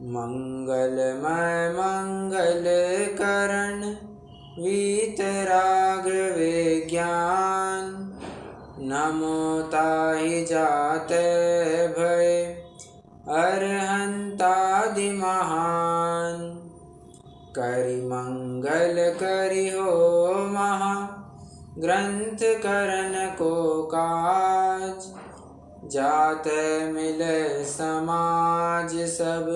मंगलमय मंगल करण वीतराग विज्ञान। नमो ताहि जाते भय अरहंतादि महान। करि मंगल करि हो महा ग्रंथ करण को काज। जाते मिले समाज सब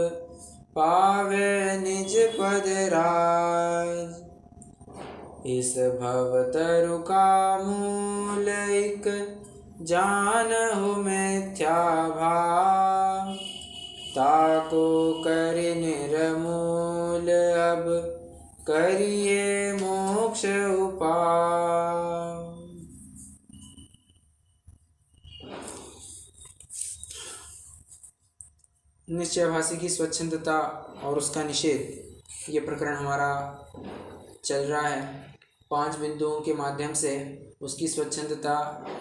पावे निज पद राज। इस भव तरु का मूल एक जानहु मिथ्या भाव। ताको करि निर्मूल अब करिए मोक्ष उपाय। निश्चयभाषी की स्वच्छंदता और उसका निषेध, ये प्रकरण हमारा चल रहा है। 5 बिंदुओं के माध्यम से उसकी स्वच्छंदता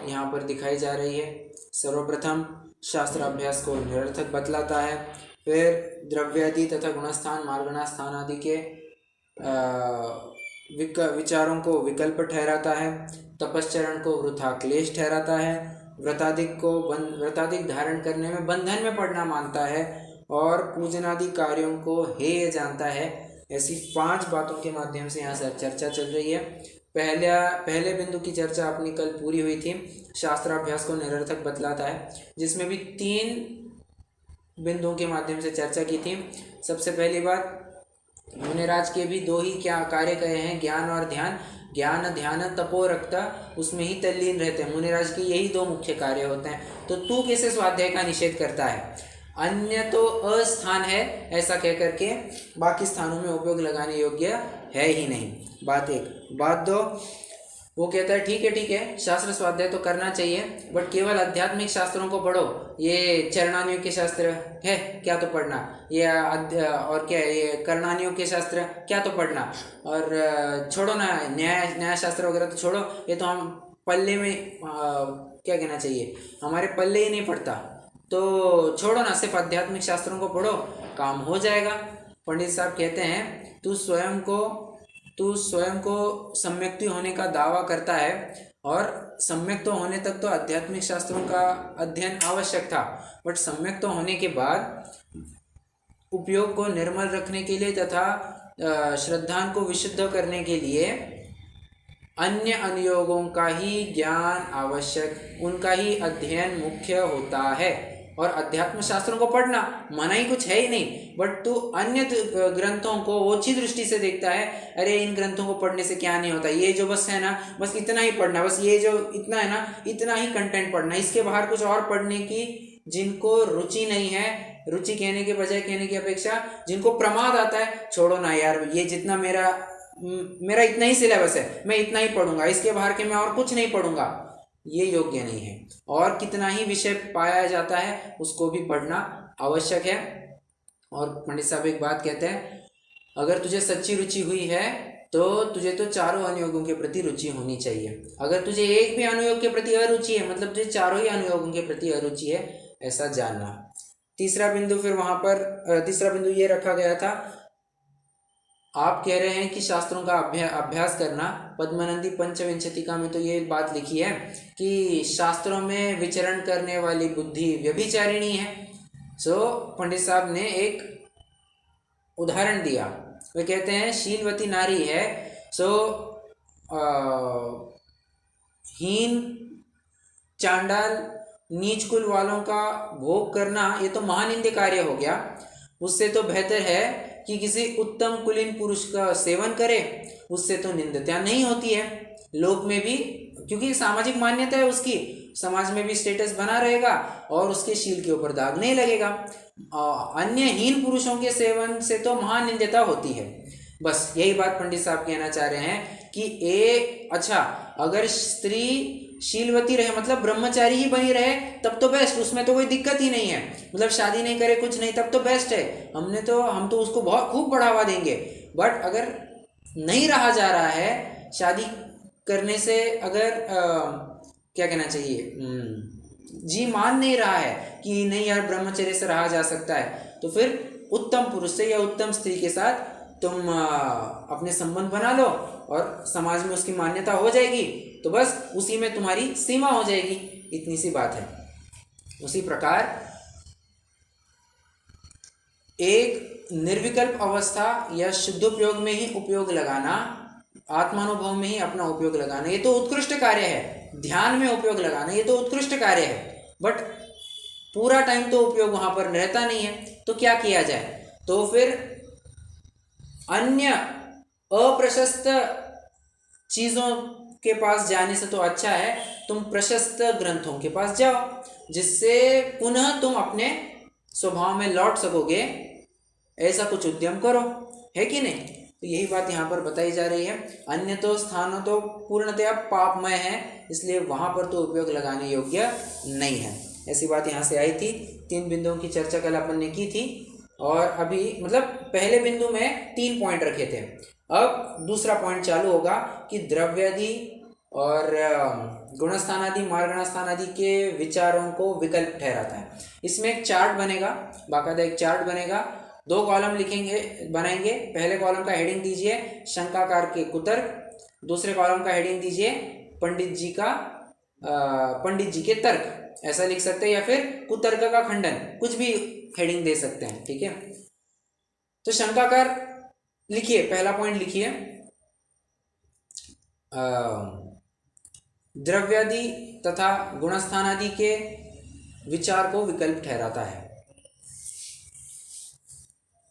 यहाँ पर दिखाई जा रही है। सर्वप्रथम शास्त्र अभ्यास को निरर्थक बतलाता है, फिर द्रव्यादि तथा गुणस्थान मार्गणा स्थान आदि के विचारों को विकल्प ठहराता है, तपश्चरण को वृथा क्लेश ठहराता है, व्रतादिक धारण करने में बंधन में पड़ना मानता है और पूजनादि कार्यों को हेय जानता है। ऐसी 5 बातों के माध्यम से यहाँ से चर्चा चल रही है। पहले बिंदु की चर्चा अपनी कल पूरी हुई थी, शास्त्राभ्यास को निरर्थक बतलाता है, जिसमें भी 3 बिंदुओं के माध्यम से चर्चा की थी। सबसे पहली बात, मुनिराज के भी 2 ही क्या कार्य कहे हैं, ज्ञान और ध्यान। ज्ञान ध्यान तपो रखता, उसमें ही तल्लीन रहते हैं। मुनिराज के यही 2 मुख्य कार्य होते हैं। तो तू कैसे स्वाध्याय का निषेध करता है? अन्य तो अस्थान है, ऐसा कह करके बाकी स्थानों में उपयोग लगाने योग्य है ही नहीं। बात 1। बात 2, वो कहता है ठीक है शास्त्र स्वाध्याय तो करना चाहिए, बट केवल आध्यात्मिक शास्त्रों को पढ़ो। ये चरणानियों के शास्त्र है क्या तो पढ़ना, ये और क्या है, ये कर्णानियों के शास्त्र क्या तो पढ़ना, और छोड़ो ना न्याय शास्त्र वगैरह तो छोड़ो, ये तो हम पल्ले में क्या कहना चाहिए, हमारे पल्ले ही नहीं पड़ता, तो छोड़ो ना, सिर्फ आध्यात्मिक शास्त्रों को पढ़ो, काम हो जाएगा। पंडित साहब कहते हैं तू स्वयं को सम्यक्ति होने का दावा करता है, और सम्यक तो होने तक तो आध्यात्मिक शास्त्रों का अध्ययन आवश्यक था, बट सम्यक तो होने के बाद उपयोग को निर्मल रखने के लिए तथा श्रद्धा को विशुद्ध करने के लिए अन्य अनुयोगों का ही ज्ञान आवश्यक, उनका ही अध्ययन मुख्य होता है। और अध्यात्म शास्त्रों को पढ़ना मना ही कुछ है ही नहीं, बट तू अन्य ग्रंथों को ओछी दृष्टि से देखता है। अरे इन ग्रंथों को पढ़ने से क्या नहीं होता, ये जो बस है ना, बस इतना ही पढ़ना, बस ये जो इतना है ना, इतना ही कंटेंट पढ़ना, इसके बाहर कुछ और पढ़ने की जिनको रुचि नहीं है, रुचि कहने के बजाय कहने की अपेक्षा जिनको प्रमाद आता है, छोड़ो ना यार, ये जितना मेरा इतना ही सिलेबस है, मैं इतना ही पढ़ूंगा, इसके बाहर के मैं और कुछ नहीं पढ़ूंगा, ये योग्य नहीं है। और कितना ही विषय पाया जाता है उसको भी पढ़ना आवश्यक है। और पंडित साहब एक बात कहते हैं, अगर तुझे सच्ची रुचि हुई है तो तुझे तो चारों अनुयोगों के प्रति रुचि होनी चाहिए। अगर तुझे एक भी अनुयोग के प्रति अरुचि है, मतलब तुझे चारों ही अनुयोगों के प्रति अरुचि है, ऐसा जानना। तीसरा बिंदु फिर वहां पर तीसरा बिंदु ये रखा गया था, आप कह रहे हैं कि शास्त्रों का अभ्यास करना, पद्मानंदी पंचविंशतिका में तो ये बात लिखी है कि शास्त्रों में विचरण करने वाली बुद्धि व्यभिचारिणी है। पंडित साहब ने एक उदाहरण दिया, वे कहते हैं शीलवती नारी है, हीन चांडाल नीच कुल वालों का भोग करना ये तो महानिंद्य कार्य हो गया। उससे तो बेहतर है कि किसी उत्तम कुलीन पुरुष का सेवन करे, उससे तो निंदता नहीं होती है लोक में भी, क्योंकि सामाजिक मान्यता है उसकी, समाज में भी स्टेटस बना रहेगा और उसके शील के ऊपर दाग नहीं लगेगा। अन्य हीन पुरुषों के सेवन से तो महानिंदता होती है। बस यही बात पंडित साहब कहना चाह रहे हैं कि अगर स्त्री शीलवती रहे, मतलब ब्रह्मचारी ही बनी रहे, तब तो बेस्ट, उसमें तो कोई दिक्कत ही नहीं है, मतलब शादी नहीं करे कुछ नहीं, तब तो बेस्ट है, हम तो उसको बहुत खूब बढ़ावा देंगे। बट अगर नहीं रहा जा रहा है, शादी करने से अगर क्या कहना चाहिए, जी मान नहीं रहा है कि नहीं यार ब्रह्मचर्य से रहा जा सकता है, तो फिर उत्तम पुरुष से या उत्तम स्त्री के साथ तुम अपने संबंध बना लो और समाज में उसकी मान्यता हो जाएगी, तो बस उसी में तुम्हारी सीमा हो जाएगी, इतनी सी बात है। उसी प्रकार एक निर्विकल्प अवस्था या शुद्धोपयोग में ही उपयोग लगाना, आत्मानुभव में ही अपना उपयोग लगाना, ये तो उत्कृष्ट कार्य है। ध्यान में उपयोग लगाना ये तो उत्कृष्ट कार्य है, बट पूरा टाइम तो उपयोग वहां पर रहता नहीं है। तो क्या किया जाए? तो फिर अन्य अप्रशस्त चीजों के पास जाने से तो अच्छा है तुम प्रशस्त ग्रंथों के पास जाओ, जिससे पुनः तुम अपने स्वभाव में लौट सकोगे। ऐसा कुछ उद्यम करो, है कि नहीं? तो यही बात यहाँ पर बताई जा रही है। अन्य तो स्थानों तो पूर्णतया पापमय है, इसलिए वहां पर तो उपयोग लगाने योग्य नहीं है। ऐसी बात यहाँ से आई थी। 3 बिंदुओं की चर्चा कल अपन ने की थी, और अभी मतलब पहले बिंदु में 3 पॉइंट रखे थे। अब दूसरा पॉइंट चालू होगा कि द्रव्यादि और गुणस्थानादि मार्गणस्थानादि के विचारों को विकल्प ठहराता है। इसमें एक चार्ट बनेगा, बाकायदा एक चार्ट बनेगा। 2 कॉलम बनाएंगे। पहले कॉलम का हेडिंग दीजिए शंकाकार के कुतर्क, दूसरे कॉलम का हेडिंग दीजिए पंडित जी के तर्क, ऐसा लिख सकते हैं, या फिर कुतर्क का खंडन, कुछ भी हेडिंग दे सकते हैं, ठीक है। तो शंकाकार लिखिए, पहला पॉइंट लिखिए, द्रव्यादि तथा गुणस्थानादि के विचार को विकल्प ठहराता है।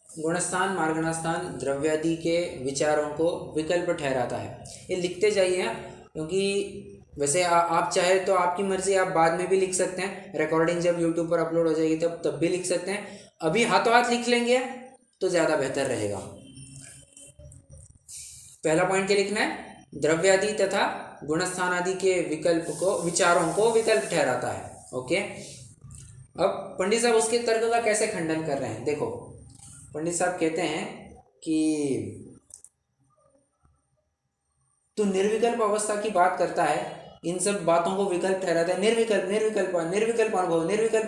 गुणस्थान मार्गणस्थान द्रव्यादि के विचारों को विकल्प ठहराता है। ये लिखते जाइए, क्योंकि वैसे आप चाहे तो आपकी मर्जी, आप बाद में भी लिख सकते हैं, रिकॉर्डिंग जब यूट्यूब पर अपलोड हो जाएगी तब भी लिख सकते हैं। अभी हाथों हाथ लिख लेंगे तो ज़्यादा बेहतर रहेगा। पहला पॉइंट क्या लिखना है? द्रव्यादि तथा गुणस्थान आदि के विचारों को विकल्प ठहराता है। ओके, अब पंडित साहब उसके तर्क का कैसे खंडन कर रहे हैं, देखो। पंडित साहब कहते हैं कि तू निर्विकल्प अवस्था की बात करता है, इन सब बातों को विकल्प ठहराता है। निर्विकल्प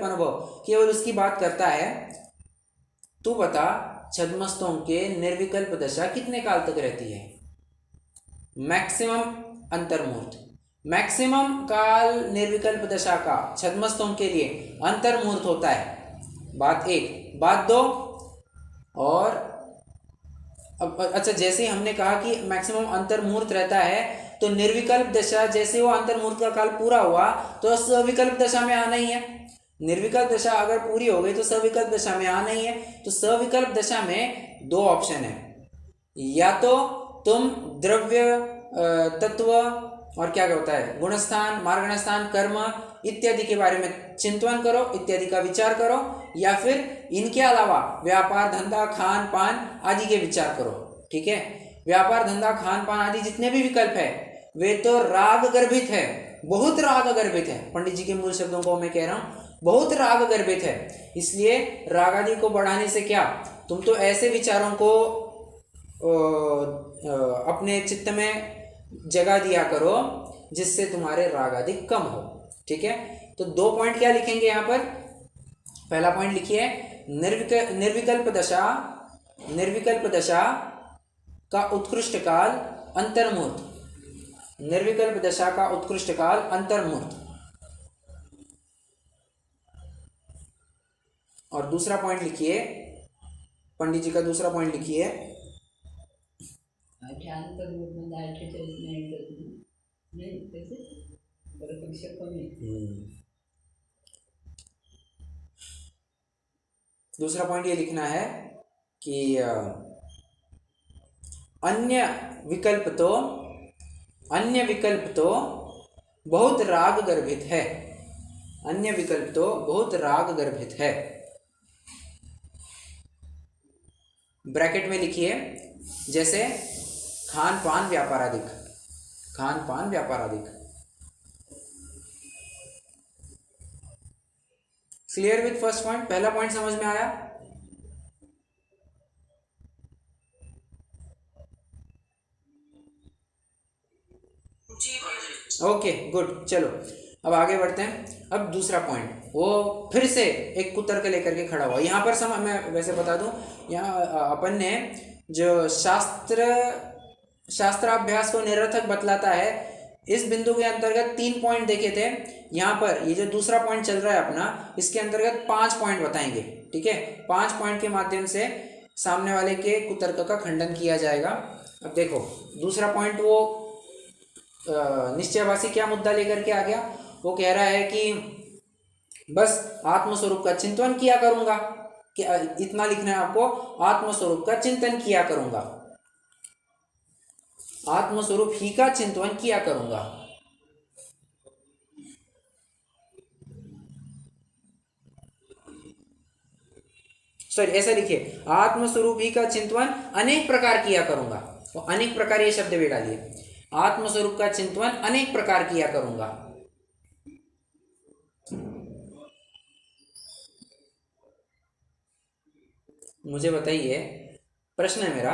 अनुभव केवल उसकी बात करता है। तू बता, छद्मस्तों के निर्विकल्प दशा कितने काल तक रहती है? मैक्सिमम अंतर्मुहूर्त, मैक्सिमम काल निर्विकल्प दशा का छद्मस्तों के लिए अंतर्मुहूर्त होता है। बात 1। बात 2, और अब अच्छा, जैसे हमने कहा कि मैक्सिमम अंतर्मुहूर्त रहता है, तो निर्विकल्प दशा जैसे वो अंतर्मुहूर्त का काल पूरा हुआ तो सविकल्प दशा में आना ही है। निर्विकल्प दशा अगर पूरी हो गई तो सविकल्प दशा में आना ही है। तो सविकल्प दशा में 2 ऑप्शन है, या तो तुम द्रव्य तत्व और क्या होता है गुणस्थान मार्गणस्थान कर्म इत्यादि के बारे में चिंतन करो, इत्यादि का विचार करो, या फिर इनके अलावा व्यापार धंधा खान पान आदि के विचार करो। ठीक है, व्यापार धंधा खान पान आदि जितने भी विकल्प है वे तो राग गर्भित है, बहुत राग गर्भित है। पंडित जी के मूल शब्दों को मैं कह रहा हूँ, बहुत राग गर्भित है। इसलिए राग आदि को बढ़ाने से क्या, तुम तो ऐसे विचारों को अपने चित्त में जगह दिया करो जिससे तुम्हारे राग आदि कम हो। ठीक है, तो 2 पॉइंट क्या लिखेंगे यहाँ पर? पहला पॉइंट लिखिए, निर्विकल्प दशा का उत्कृष्ट काल अंतर्मुहूर्त। निर्विकल्प दशा का उत्कृष्ट काल अंतर्मुहूर्त। और दूसरा पॉइंट लिखिए, पंडित जी का दूसरा पॉइंट लिखिए, दूसरा पॉइंट ये लिखना है कि अन्य विकल्प तो बहुत राग गर्भित है। अन्य विकल्प तो बहुत राग गर्भित है। ब्रैकेट में लिखिए, जैसे खान पान व्यापारादिक, खान पान व्यापारादिक। Clear with first point? पहला पॉइंट समझ में आया? ओके गुड, चलो अब आगे बढ़ते हैं। अब दूसरा पॉइंट, वो फिर से एक कुतर्क लेकर के खड़ा हुआ। यहाँ पर मैं वैसे बता दूं, यहाँ अपन ने जो शास्त्राभ्यास को निरर्थक बतलाता है, इस बिंदु के अंतर्गत 3 पॉइंट देखे थे। यहाँ पर ये जो दूसरा पॉइंट चल रहा है अपना, इसके अंतर्गत 5 पॉइंट बताएंगे। ठीक है, 5 पॉइंट के माध्यम से सामने वाले के कुतर्क का खंडन किया जाएगा। अब देखो दूसरा पॉइंट, वो निश्चयवासी क्या मुद्दा लेकर के आ गया। वो कह रहा है कि बस आत्मस्वरूप का चिंतन किया करूंगा, कि इतना लिखना है आपको, आत्मस्वरूप का चिंतन किया करूंगा, आत्मस्वरूप ही का चिंतन किया करूंगा। सॉरी, ऐसा लिखिए, आत्मस्वरूप ही का चिंतन अनेक प्रकार किया करूंगा। तो अनेक प्रकार ये शब्द भी डालिए, आत्मस्वरूप का चिंतन अनेक प्रकार किया करूंगा। मुझे बताइए, प्रश्न है मेरा,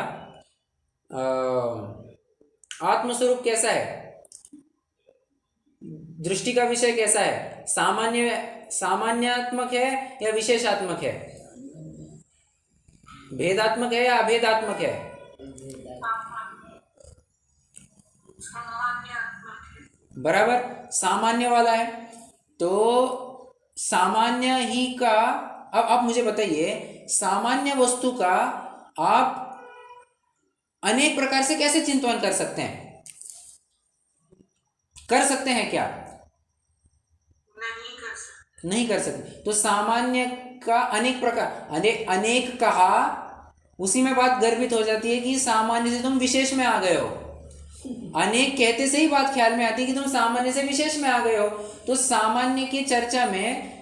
आत्मस्वरूप कैसा है, दृष्टि का विषय कैसा है, सामान्यात्मक है या विशेषात्मक है, भेदात्मक है या अभेदात्मक है? बराबर, सामान्य वाला है। तो सामान्य ही का, अब आप मुझे बताइए, सामान्य वस्तु का आप अनेक प्रकार से कैसे चिंतन कर सकते हैं? कर सकते हैं क्या? नहीं कर सकते। तो सामान्य का अनेक प्रकार, अनेक कहा, उसी में बात गर्भित हो जाती है कि सामान्य से तुम विशेष में आ गए हो। अनेक कहते से ही बात ख्याल में आती है कि तुम सामान्य से विशेष में आ गए हो। तो सामान्य की चर्चा में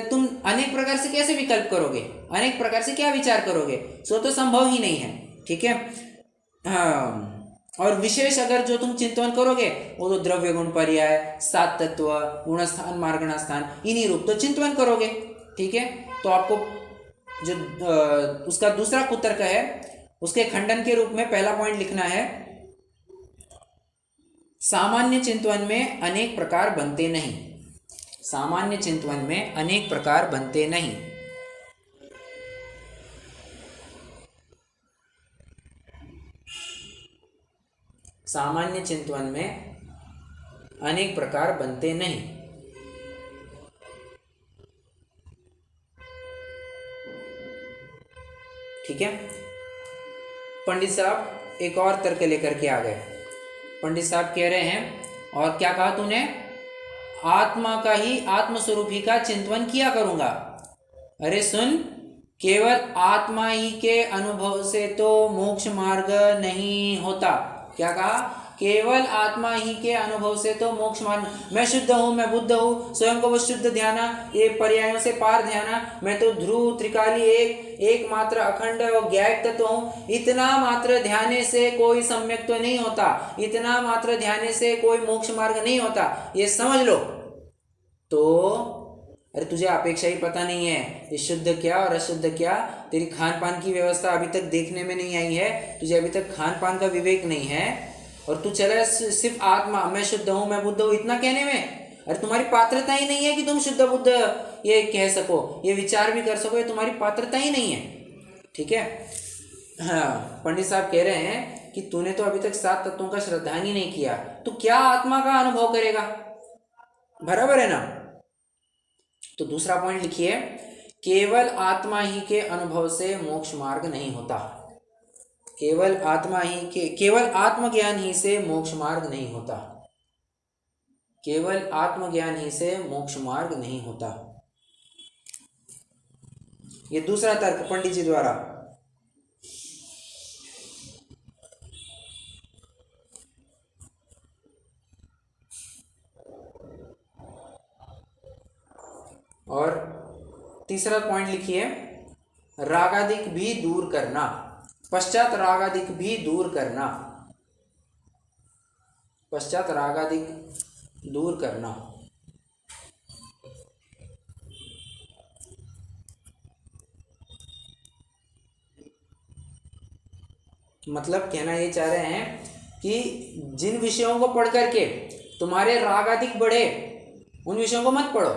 तुम अनेक प्रकार से कैसे विकल्प करोगे, अनेक प्रकार से क्या विचार करोगे? सो तो संभव ही नहीं है। ठीक है, हाँ। और विशेष अगर जो तुम चिंतन करोगे, वो तो द्रव्य गुण पर्याय, सात तत्व, गुणस्थान मार्गणास्थान, इन्हीं रूप तो चिंतन करोगे। ठीक है, तो आपको जो उसका दूसरा कुतर्क है, उसके खंडन के रूप में पहला पॉइंट लिखना है, सामान्य चिंतन में अनेक प्रकार बनते नहीं। सामान्य चिंतन में अनेक प्रकार बनते नहीं। सामान्य चिंतन में अनेक प्रकार बनते नहीं। ठीक है, पंडित साहब एक और तर्क लेकर के आ गए। पंडित साहब कह रहे हैं, और क्या कहा तूने? आत्मा का ही, आत्मस्वरूप ही का चिंतन किया करूंगा। अरे सुन, केवल आत्मा ही के अनुभव से तो मोक्ष मार्ग नहीं होता। क्या कहा? केवल आत्मा ही के अनुभव से तो मोक्ष मार्ग। मैं शुद्ध हूँ, मैं बुद्ध हूँ, स्वयं को वो शुद्ध ध्याना, ये पर्यायों से पार ध्याना, मैं तो ध्रुव त्रिकाली एक मात्र अखंड और ज्ञायक तत्व हूँ। इतना मात्र ध्याने से कोई सम्यक तो नहीं होता, इतना मात्र ध्याने से कोई मोक्ष मार्ग नहीं होता, ये समझ लो। तो अरे तुझे अपेक्षा ही पता नहीं है, ये शुद्ध क्या और अशुद्ध क्या, तेरी खान पान की व्यवस्था अभी तक देखने में नहीं आई है, तुझे अभी तक खान पान का विवेक नहीं है, और तू चला सिर्फ आत्मा, मैं शुद्ध हूँ, मैं बुद्ध हूँ, इतना कहने में। अरे तुम्हारी पात्रता ही नहीं है कि तुम शुद्ध बुद्ध ये कह सको, ये विचार भी कर सको, ये तुम्हारी पात्रता ही नहीं है। ठीक है, हाँ। पंडित साहब कह रहे हैं कि तूने तो अभी तक 7 तत्वों का श्रद्धांजलि नहीं किया, तो क्या आत्मा का अनुभव करेगा? बराबर है ना? तो दूसरा पॉइंट लिखिए, केवल आत्मा ही के अनुभव से मोक्ष मार्ग नहीं होता। केवल आत्मज्ञान ही से मोक्ष मार्ग नहीं होता। केवल आत्मज्ञान ही से मोक्ष मार्ग नहीं होता। ये दूसरा तर्क पंडित जी द्वारा। और तीसरा पॉइंट लिखिए, रागादिक भी दूर करना, पश्चात रागादिक भी दूर करना, पश्चात रागादिक दूर करना। मतलब कहना ये चाह रहे हैं कि जिन विषयों को पढ़ करके तुम्हारे राग अधिक बढ़े, उन विषयों को मत पढ़ो।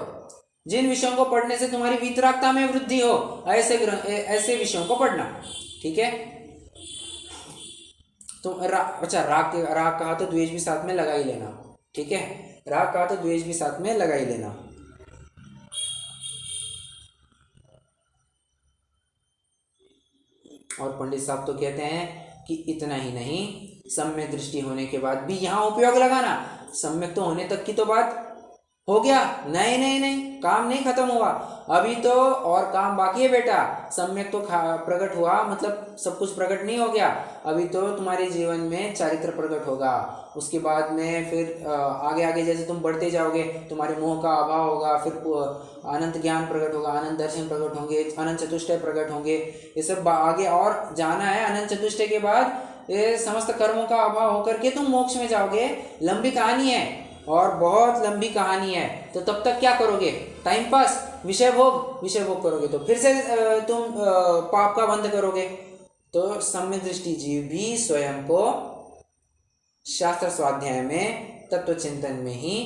जिन विषयों को पढ़ने से तुम्हारी वीतरागता में वृद्धि हो, ऐसे विषयों को पढ़ना। ठीक है। तो अच्छा, राग कहा तो द्वेष भी साथ में लगा ही लेना। ठीक है, राग कहा तो द्वेष भी साथ में लगा ही लेना। और पंडित साहब तो कहते हैं कि इतना ही नहीं, सम्यक दृष्टि होने के बाद भी यहाँ उपयोग लगाना। सम्यक तो होने तक की तो बात हो गया, नहीं नहीं नहीं, काम नहीं खत्म हुआ, अभी तो और काम बाकी है बेटा। सम्यक तो प्रकट हुआ, मतलब सब कुछ प्रकट नहीं हो गया, अभी तो तुम्हारे जीवन में चारित्र प्रकट होगा। उसके बाद में फिर आगे आगे जैसे तुम बढ़ते जाओगे, तुम्हारे मोह का अभाव होगा, फिर अनंत ज्ञान प्रकट होगा, अनंत दर्शन प्रकट होंगे, अनंत चतुष्टय प्रकट होंगे। ये सब आगे और जाना है। अनंत चतुष्टय के बाद ये समस्त कर्मों का अभाव होकर के तुम मोक्ष में जाओगे। लंबी कहानी है और बहुत लंबी कहानी है। तो तब तक क्या करोगे? टाइम पास, विषय भोग करोगे, तो फिर से तुम पाप का बंध करोगे। तो सम्यक दृष्टि जीव भी स्वयं को शास्त्र स्वाध्याय में, तत्व चिंतन में ही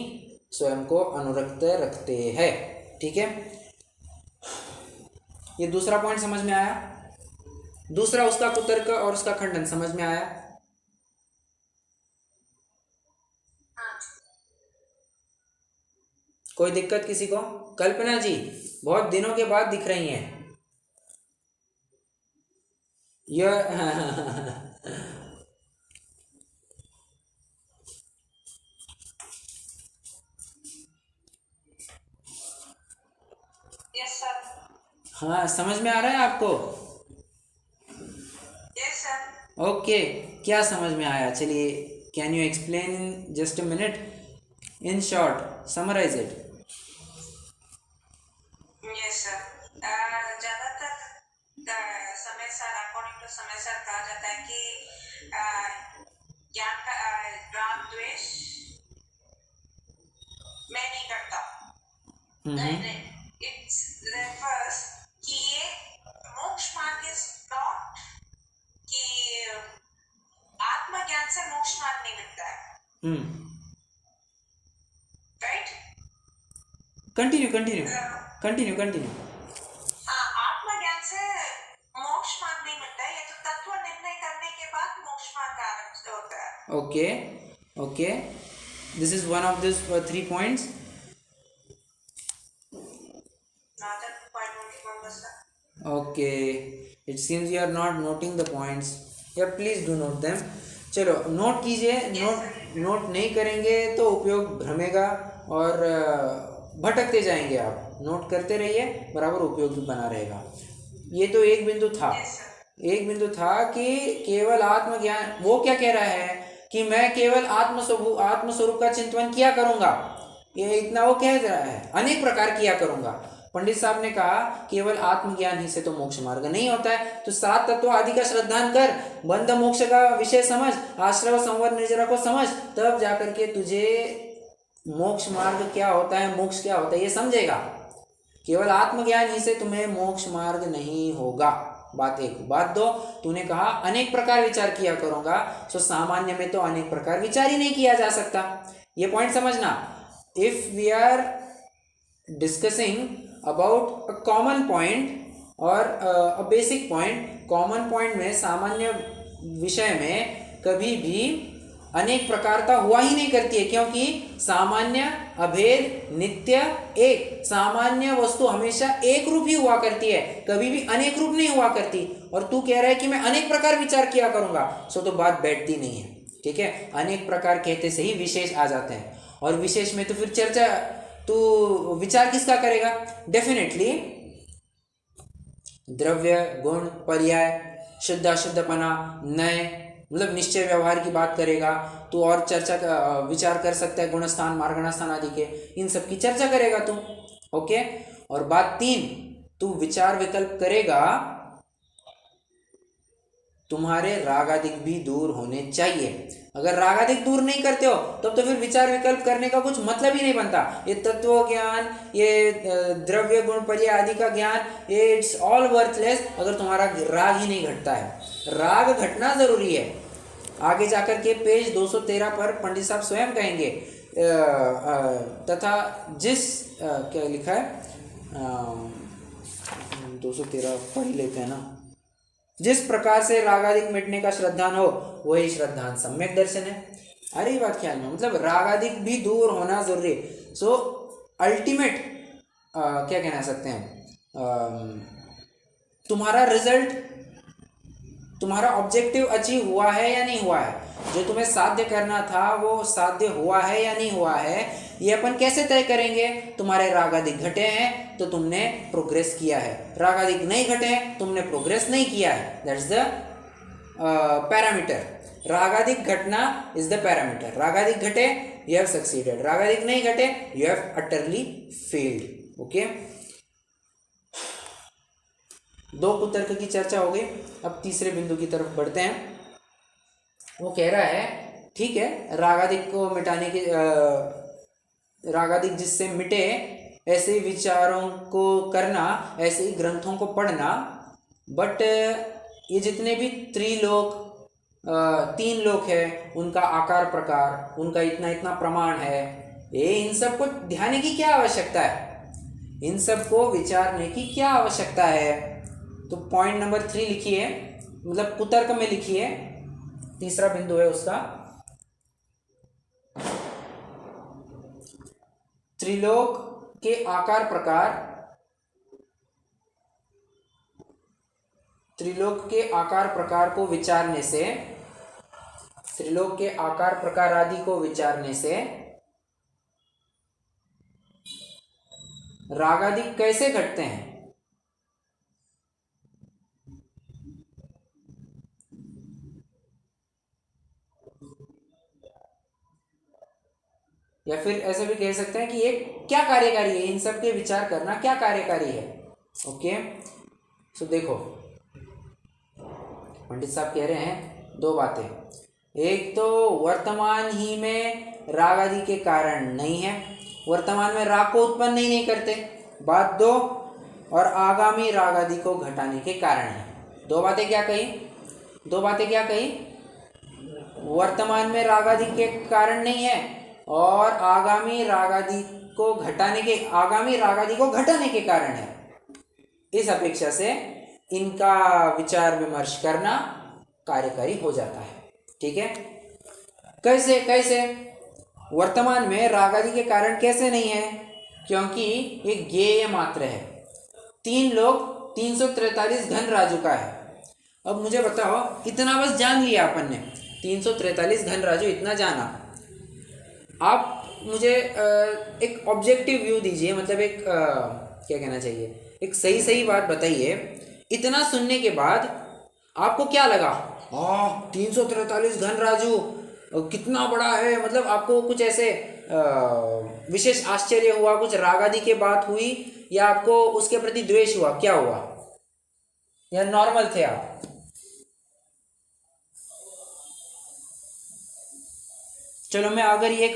स्वयं को अनुरक्त रखते हैं। ठीक है, ये दूसरा पॉइंट समझ में आया। दूसरा, उसका कुतर्क और उसका खंडन समझ में आया। कोई दिक्कत किसी को? कल्पना जी बहुत दिनों के बाद दिख रही हैं। Yes sir. हाँ, समझ में आ रहा है आपको? Yes sir. ओके, क्या समझ में आया? चलिए, can you explain in just a minute, in short summarize it. Yes sir. ज्यादातर समय सर, अकॉर्डिंग टू समय सर कहा जाता है कि ज्ञान का राग द्वेष मैं नहीं करता। इट्स रेफर्स कि ये मोक्ष मार्ग इज नॉट कि आत्मज्ञान से मोक्ष मार्ग नहीं मिलता है। राइट? कंटिन्यू। आत्मज्ञान से मोक्ष मार्ग नहीं मिलता है, ये तो तत्व निर्णय करने के बाद मोक्ष मार्ग का आरंभ होता है। Okay, this is one of these 3 points. Another point only one was that. Okay, it seems you are not noting the points. Yeah, please do note them. चलो नोट कीजिए। नोट नहीं करेंगे तो उपयोग भ्रमेगा और भटकते जाएंगे आप। नोट करते रहिए, बराबर उपयोग भी बना रहेगा। ये तो एक बिंदु था कि केवल आत्मज्ञान, वो क्या कह रहा है कि मैं केवल आत्मस्वरूप का चिंतन किया करूंगा, ये इतना वो कह रहा है। अनेक प्रकार किया करूंगा। पंडित साहब ने कहा केवल आत्मज्ञान ही से तो मोक्ष मार्ग नहीं होता है, तो 7 तत्व आदि का श्रद्धान कर, बंध मोक्ष का विषय समझ, आश्रव संवर निर्जरा को समझ, तब जाकर के तुझे मोक्ष मार्ग क्या होता है, मोक्ष क्या होता है ये समझेगा। केवल आत्मज्ञान ही से तुम्हें मोक्ष मार्ग नहीं होगा। बात 1। बात 2, तूने कहा अनेक प्रकार विचार किया करूंगा, सो सामान्य में तो अनेक प्रकार विचार ही नहीं किया जा सकता। ये पॉइंट समझना। If we are discussing about a common point और a basic point, common point में, सामान्य विषय में कभी भी अनेक प्रकारता हुआ ही नहीं करती है, क्योंकि सामान्य, अभेद, नित्य, एक। सामान्य वस्तु हमेशा एक रूप ही हुआ करती है, कभी भी अनेक रूप नहीं हुआ करती। और तू कह रहा है कि मैं अनेक प्रकार विचार किया करूंगा, सो तो बात बैठती नहीं है। ठीक है, अनेक प्रकार कहते से ही विशेष आ जाते हैं, और विशेष में तो फिर चर्चा, तो विचार किसका करेगा? डेफिनेटली द्रव्य, गुण, पर्याय, शुद्ध अशुद्धपना, नय, मतलब निश्चय व्यवहार की बात करेगा तू, और चर्चा का विचार कर सकता है गुणस्थान, मार्गणास्थान आदि के, इन सब की चर्चा करेगा तू। ओके। और बात 3, तू विचार विकल्प करेगा, तुम्हारे रागादिक भी दूर होने चाहिए। अगर रागादिक दूर नहीं करते हो तब तो फिर विचार विकल्प करने का कुछ मतलब ही नहीं बनता। ये तत्व ज्ञान, ये द्रव्य गुण पर्याय आदि का ज्ञान, ये इट्स ऑल वर्थलेस अगर तुम्हारा राग ही नहीं घटता है। राग घटना जरूरी है। आगे जाकर के पेज 213 पर पंडित साहब स्वयं कहेंगे, तथा जिस क्या लिखा है 213 पढ़ लेते हैं ना। जिस प्रकार से रागादिक मिटने का श्रद्धान हो वही श्रद्धान सम्यक दर्शन है। अरे ये बात ख्याल में, मतलब रागादिक भी दूर होना जरूरी है। सो अल्टीमेट क्या कहना सकते हैं, तुम्हारा रिजल्ट, तुम्हारा ऑब्जेक्टिव अचीव हुआ है या नहीं हुआ है, जो तुम्हें साध्य करना था वो साध्य हुआ है या नहीं हुआ है, ये अपन कैसे तय करेंगे। तुम्हारे रागादिक घटे हैं तो तुमने प्रोग्रेस किया है, रागादिक नहीं घटे हैं तुमने प्रोग्रेस नहीं किया है। That's the parameter. रागादिक घटना इज द पैरामीटर। रागादिक घटे यू हैव सक्सीडेड, रागादिक नहीं घटे you have utterly failed. Okay, दो कुतर्क की चर्चा हो गई। अब तीसरे बिंदु की तरफ बढ़ते हैं। वो कह रहा है ठीक है, रागादिक को मिटाने के रागादिक जिससे मिटे ऐसे विचारों को करना, ऐसे ही ग्रंथों को पढ़ना, बट ये जितने भी त्रिलोक 3 लोक है, उनका आकार प्रकार, उनका इतना इतना प्रमाण है, ये इन सब को ध्यान की क्या आवश्यकता है, इन सब को विचारने की क्या आवश्यकता है। तो पॉइंट नंबर 3 लिखिए, मतलब कुतर्क में लिखिए, तीसरा बिंदु है उसका, त्रिलोक के आकार प्रकार, त्रिलोक के आकार प्रकार को विचारने से, त्रिलोक के आकार प्रकार आदि को विचारने से रागादिक कैसे घटते हैं। या फिर ऐसे भी कह सकते हैं कि ये क्या कार्यकारी है, इन सब के विचार करना क्या कार्यकारी है। ओके, सो देखो पंडित साहब कह रहे हैं 2 बातें। एक तो वर्तमान ही में राग आदि के कारण नहीं है, वर्तमान में राग को उत्पन्न ही नहीं करते। बात 2, और आगामी राग आदि को घटाने के कारण है। 2 बातें क्या कही, 2 बातें क्या कही, वर्तमान में राग आदि के कारण नहीं है और आगामी राग आदि को घटाने के, आगामी राग आदि को घटाने के कारण है। इस अपेक्षा से इनका विचार विमर्श करना कार्यकारी हो जाता है। ठीक है, कैसे कैसे वर्तमान में राग आदि के कारण कैसे नहीं है, क्योंकि ये ज्ञेय मात्र है। 3 लोग 343 घन राजू का है। अब मुझे बताओ, इतना बस जान लिया अपन ने, 343 घन राजू इतना जाना। आप मुझे एक ऑब्जेक्टिव व्यू दीजिए, मतलब एक क्या कहना चाहिए, एक सही सही बात बताइए। इतना सुनने के बाद आपको क्या लगा, 343 घन राजू कितना बड़ा है, मतलब आपको कुछ ऐसे विशेष आश्चर्य हुआ, कुछ राग आदि की बात हुई, या आपको उसके प्रति द्वेष हुआ, क्या हुआ, या नॉर्मल थे आप। चलो मैं अगर ये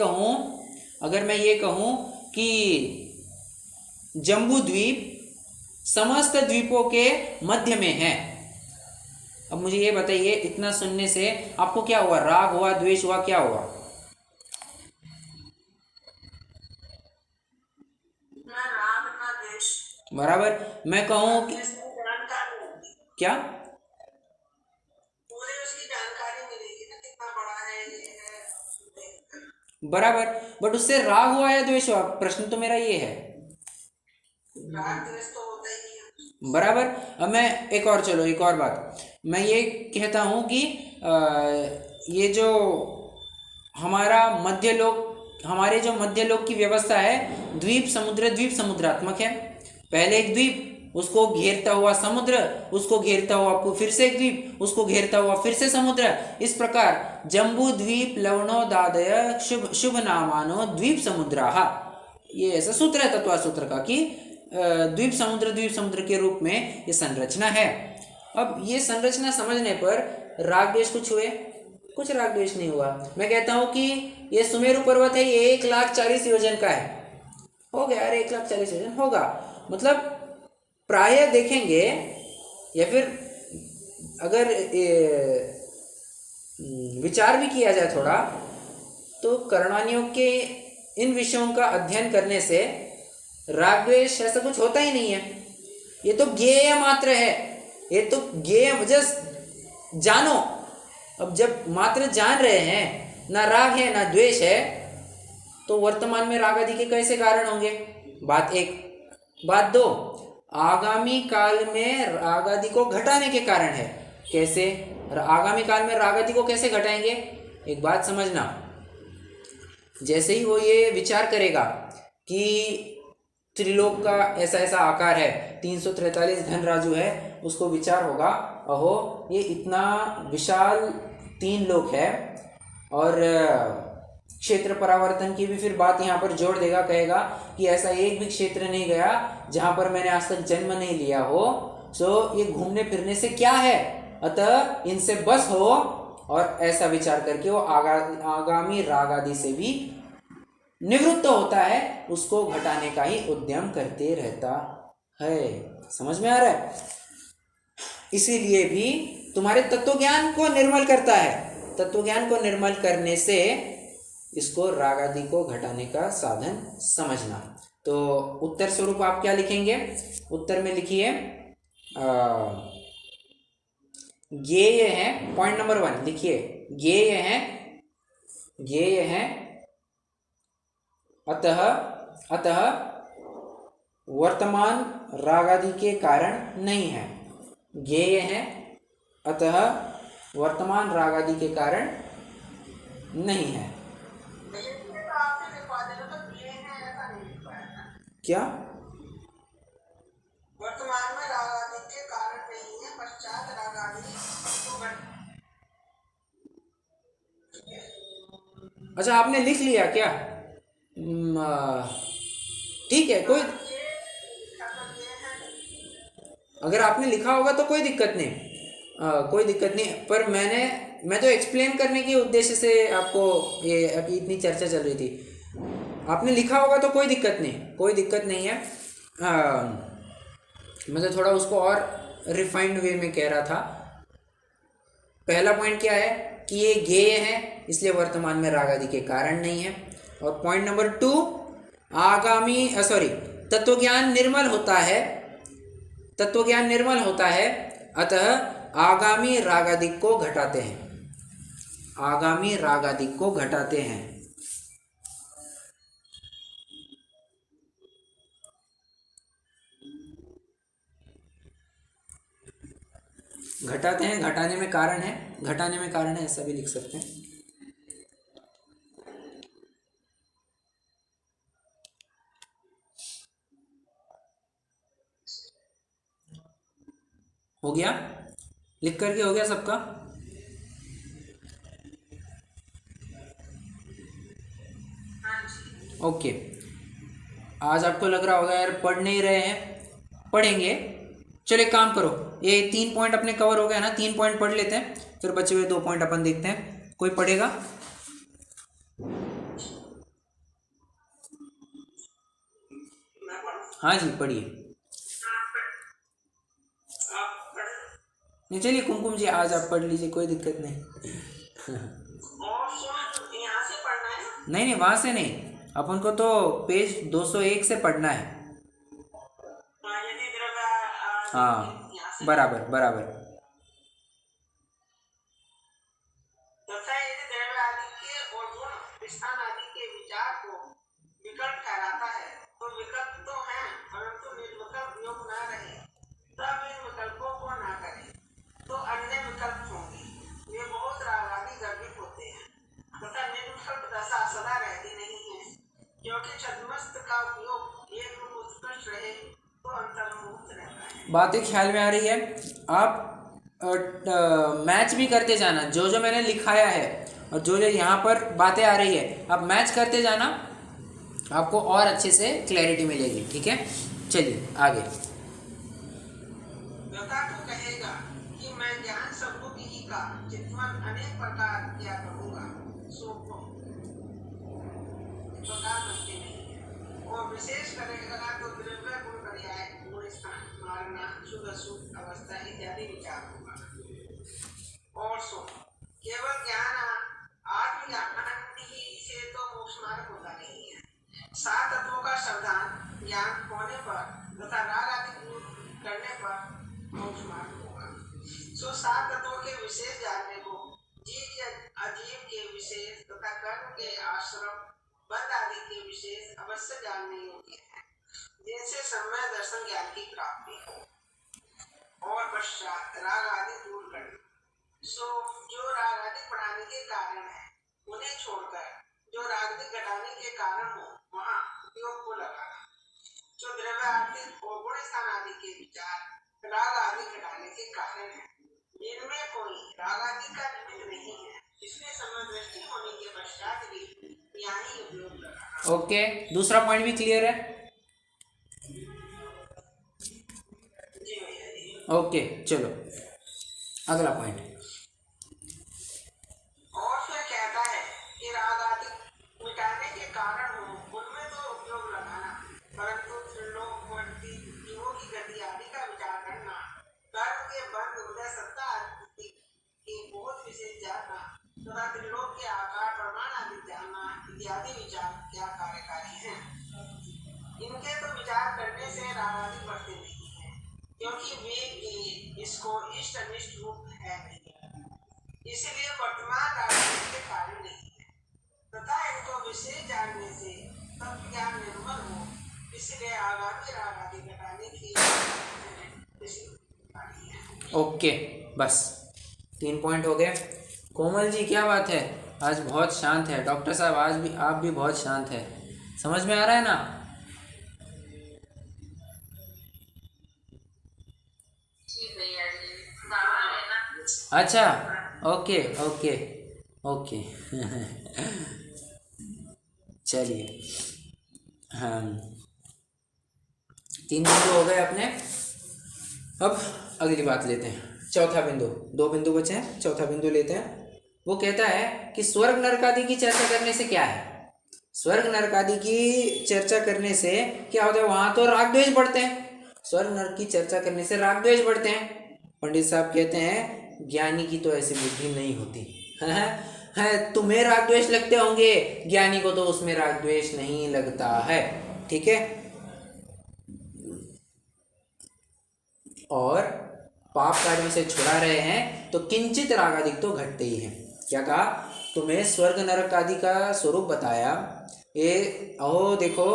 कहूं कि जम्बू द्वीप समस्त द्वीपों के मध्य में है, अब मुझे ये बताइए, इतना सुनने से आपको क्या हुआ, राग हुआ, द्वेष हुआ, क्या हुआ। ना राग ना द्वेष। बराबर। मैं कहूं कि क्या, पूरे उसकी जानकारी मिलेगी ना, कितना बड़ा है ये है। बराबर, बट उससे राग हुआ या द्वेष हुआ, प्रश्न तो मेरा ये है। राग द्वेष तो होता ही नहीं है। बराबर। अब मैं एक और बात मैं ये कहता हूँ कि ये जो हमारे जो मध्यलोक की व्यवस्था है, द्वीप समुद्रात्मक है। पहले एक द्वीप, उसको घेरता हुआ समुद्र, उसको घेरता हुआ फिर से एक द्वीप, उसको घेरता हुआ फिर से समुद्र। इस प्रकार जम्बू द्वीप लवणोदादय शुभ नामानो द्वीप समुद्राः, ये ऐसा सूत्र है तत्वा सूत्र का कि द्वीप समुद्र के रूप में ये संरचना है। अब ये संरचना समझने पर राग द्वेष कुछ हुए, कुछ राग द्वेष नहीं हुआ। मैं कहता हूँ कि ये सुमेरु पर्वत है, ये 1,40,000 योजन का है, हो गया, अरे 1,40,000 योजन होगा, मतलब प्राय देखेंगे, या फिर अगर विचार भी किया जाए थोड़ा, तो कर्णानियों के इन विषयों का अध्ययन करने से राग द्वेष ऐसा कुछ होता ही नहीं है। ये तो ज्ञेय मात्र है, ये तो ज्ञेय, जस्ट जानो। अब जब मात्र जान रहे हैं, ना राग है ना द्वेष है, तो वर्तमान में राग आदि के कैसे कारण होंगे? बात एक। बात दो, आगामी काल में राग आदि को घटाने के कारण है। कैसे? आगामी काल में राग आदि को कैसे घटाएंगे? एक बात समझना, जैसे ही वो ये विचार करेगा कि त्रिलोक का ऐसा ऐसा आकार है, 343 धनराजु है, उसको विचार होगा, अहो ये इतना विशाल 3 लोक है, और क्षेत्र परावर्तन की भी फिर बात यहाँ पर जोड़ देगा, कहेगा कि ऐसा एक भी क्षेत्र नहीं गया जहाँ पर मैंने आज तक जन्म नहीं लिया हो, सो ये घूमने फिरने से क्या है, अतः इनसे बस हो। और ऐसा विचार करके वो आगामी राग आदि से भी निवृत्त होता है, उसको घटाने का ही उद्यम करते रहता है। समझ में आ रहा है? इसीलिए भी तुम्हारे तत्व ज्ञान को निर्मल करता है। तत्व ज्ञान को निर्मल करने से इसको राग आदि को घटाने का साधन समझना। तो उत्तर स्वरूप आप क्या लिखेंगे? उत्तर में लिखिए ज्ञेय है, पॉइंट नंबर 1 लिखिए, ज्ञेय है अतः वर्तमान राग आदि के कारण नहीं है। ज्ञेय है अतः वर्तमान राग आदि के कारण नहीं है। क्या? वर्तमान में राग आदि के कारण नहीं है, पश्चात राग आदि तो अच्छा, आपने लिख लिया क्या? ठीक है, कोई, अगर आपने लिखा होगा तो कोई दिक्कत नहीं, कोई दिक्कत नहीं। पर मैं तो एक्सप्लेन करने के उद्देश्य से आपको ये अभी इतनी चर्चा चल रही थी। आपने लिखा होगा तो कोई दिक्कत नहीं, कोई दिक्कत नहीं है। मैं तो थोड़ा उसको और रिफाइंड वे में कह रहा था। पहला पॉइंट क्या है कि ये ज्ञेय है, इसलिए वर्तमान में राग आदि के कारण नहीं है। और पॉइंट नंबर 2, तत्वज्ञान निर्मल होता है, तत्वज्ञान निर्मल होता है, अतः आगामी राग आदि को घटाते हैं, आगामी राग आदि को घटाते हैं। घटाते हैं, घटाने में कारण है, घटाने में कारण है, ऐसा भी लिख सकते हैं। हो गया? लिख करके हो गया सबका? ओके। आज आपको लग रहा होगा यार पढ़ नहीं रहे हैं, पढ़ेंगे। चलो एक काम करो, ये 3 पॉइंट अपने कवर हो गया ना, 3 पॉइंट पढ़ लेते हैं, फिर बचे हुए 2 पॉइंट अपन देखते हैं। कोई पढ़ेगा? हाँ जी पढ़िए। नहीं चलिए कुमकुम जी आज आप पढ़ लीजिए, कोई दिक्कत नहीं। यहाँ से पढ़ना है? नहीं वहां से नहीं, अपन को तो पेज 201 से पढ़ना है। हाँ बराबर बराबर। तथा यदि द्रव्य आदि के और गुण स्थान आदि के विचार को विकल्प ठहराता है, तो विकल्प तो है परंतु निर्विकल्प योग न रहे, तब इन विकल्पों को न करें तो अन्य विकल्प होंगे, वे बहुत रागादि गर्भित होते हैं। तथा निर्विकल्प दशा सदा रहती नहीं है, क्योंकि छद्मस्त का उपयोग एक रूप उत्कृष्ट रहे तो अंतर्मुक्त रहता है। बातें ख्याल में आ रही है? आप मैच भी करते जाना, जो जो मैंने लिखाया है और जो जो यहाँ पर बातें आ रही है, आप मैच करते जाना, आपको और अच्छे से क्लैरिटी मिलेगी। ठीक है, चलिए आगे। तो कहेगा कि मैं ज्ञान संबुद्धि ही का चित्वन अनेक प्रकार किया करूँगा, सो प्रकार बनते नहीं है। और विशेष करेगा तो द्रव्य गुण पर्याय गुण स्थान मारना शुद्ध अशुद्ध अवस्था इत्यादि विचार होगा। और सो केवल ज्ञान आत्मज्ञान ही से तो मोक्ष मार्ग होता नहीं है, सात तत्वों का सावधान ज्ञान होने पर तथा राग आदि दूर करने पर मोक्ष मार्ग होगा। सो सात तत्वों के विशेष जानने को जीव या अजीव के विशेष तथा कर्म के आश्रम बंध आदि के विशेष अवश्य जानने योग्य है, जिनसे समय दर्शन ज्ञान की प्राप्ति हो। और पश्चात राग आदि दूर करना। सो जो राग आदि बढ़ाने के कारण है उन्हें छोड़कर जो राग आदि घटाने के कारण हो वहाँ उपयोग को लगाना। जो द्रव्य आर्थिक और गुण स्थान आदि के विचार राग आदि घटाने के कारण है, जिनमें कोई राग आदि का निमित्त नहीं है, इसमें समय दृष्टि होने के पश्चात भी यहाँ ही उपयोग लगाना। ओके, दूसरा पॉइंट भी क्लियर है? जी भैया जी। ओके, चलो अगला पॉइंट। और फिर कहता है कि राग आदि मिटाने के कारण हो उनमें तो उपयोग लगाना, परंतु त्रिलोकवर्ती जीवों की गति आदि का विचार करना, कर्म के बंध उदय सत्ता आदि के बहुत विशेष जानना तथा त्रिलोक के आकार प्रमाण आदि जानना इत्यादि विचार क्या कार्यकारी हैं। इनके तो विचार करने से राग आदि बढ़ते नहीं है, क्योंकि वे इसको इष्ट अनिष्ट रूप है नहीं, इसलिए वर्तमान राजनीति के कार्य नहीं है तथा इनको विशेष जानने से तत्व ज्ञान निर्मल हो, इसलिए आगामी राग आदि घटाने की ओके, बस 3 पॉइंट हो गए। कोमल जी क्या बात है, आज बहुत शांत है। डॉक्टर साहब आज भी आप भी बहुत शांत है, समझ में आ रहा है ना? अच्छा, ओके ओके ओके चलिए, हाँ 3 बिंदु हो गए अपने। अब अगली बात लेते हैं, चौथा बिंदु। 2 बिंदु बचे हैं, चौथा बिंदु लेते हैं। वो कहता है कि स्वर्ग नरक आदि की चर्चा करने से क्या है? स्वर्ग नरक आदि की चर्चा करने से क्या होता है? वहां तो राग द्वेष बढ़ते हैं। स्वर्ग नरक की चर्चा करने से राग द्वेष बढ़ते हैं। पंडित साहब कहते हैं ज्ञानी की तो ऐसी बुद्धि नहीं होती है, तुम्हें राग द्वेष लगते होंगे, ज्ञानी को तो उसमें राग द्वेष नहीं लगता है। ठीक है, और पाप कार्यों से छुड़ा रहे हैं तो किंचित राग आदि तो घटते ही हैं। क्या कहा? तुम्हें स्वर्ग नरक आदि का स्वरूप बताया। ये ओ देखो,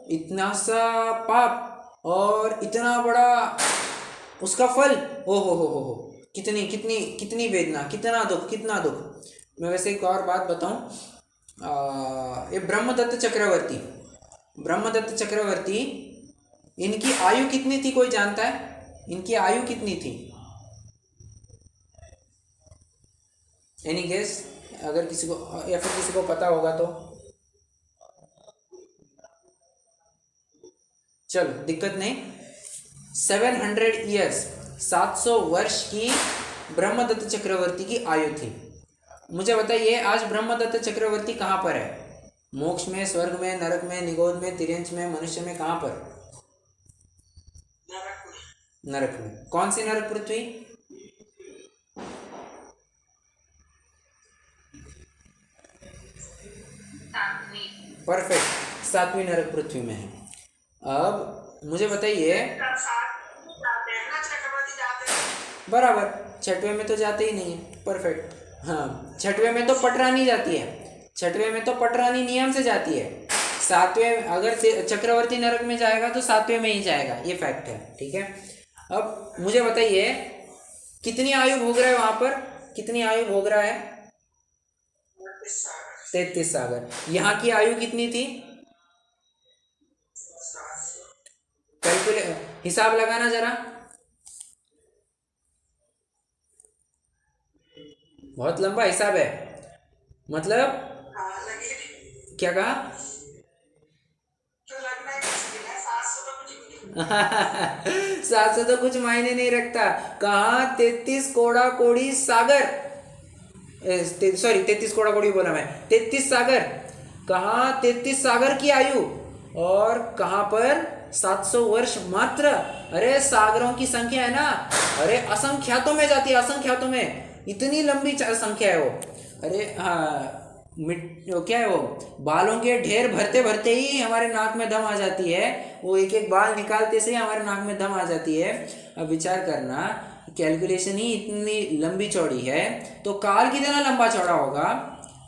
इतना सा पाप और इतना बड़ा उसका फल, ओ हो, कितनी कितनी कितनी वेदना, कितना दुख, कितना दुख। मैं वैसे एक और बात बताऊं, ये ब्रह्मदत्त चक्रवर्ती, इनकी आयु कितनी थी? कोई जानता है इनकी आयु कितनी थी? Any guess? अगर किसी को या फिर किसी को पता होगा तो चलो, दिक्कत नहीं। 700 ईयर्स, 700 वर्ष की ब्रह्मदत्त चक्रवर्ती की आयु थी। मुझे बताइए, आज ब्रह्मदत्त चक्रवर्ती कहाँ पर है? मोक्ष में, स्वर्ग में, नरक में, निगोद में, तिर्यंच में, मनुष्य में, कहाँ पर? नरक में। कौन सी नरक पृथ्वी? परफेक्ट, 7वीं नरक पृथ्वी में है। अब मुझे बताइए, बराबर, 6वें में तो जाते ही नहीं है। परफेक्ट, हाँ 6वें में तो पटरानी जाती है, 6वें में तो पटरानी नियम से जाती है। 7वें अगर चक्रवर्ती नरक में जाएगा तो 7वें में ही जाएगा, ये फैक्ट है। ठीक है, अब मुझे बताइए कितनी आयु भोग रहा है वहां पर? कितनी आयु भोग रहा है? 33 सागर। यहाँ की आयु कितनी थी? हिसाब लगाना जरा, बहुत लंबा हिसाब है। मतलब क्या कहा? 700 तो कुछ मायने नहीं रखता। कहाँ 33 कोड़ा कोड़ी सागर, सॉरी 33 कोड़ा कोड़ी बोला मैं, 33 सागर। कहाँ 33 सागर की आयु, और कहाँ पर 700 वर्ष मात्र। अरे सागरों की संख्या है ना, अरे असंख्यातों में जाती है, असंख्यातों में, इतनी लंबी संख्या है वो। अरे हाँ, क्या है वो, बालों के ढेर भरते भरते ही हमारे नाक में दम आ जाती है, वो एक एक बाल निकालते से ही हमारे नाक में दम आ जाती है। अब विचार करना, कैलकुलेशन ही इतनी लंबी चौड़ी है तो काल कितना लंबा चौड़ा होगा।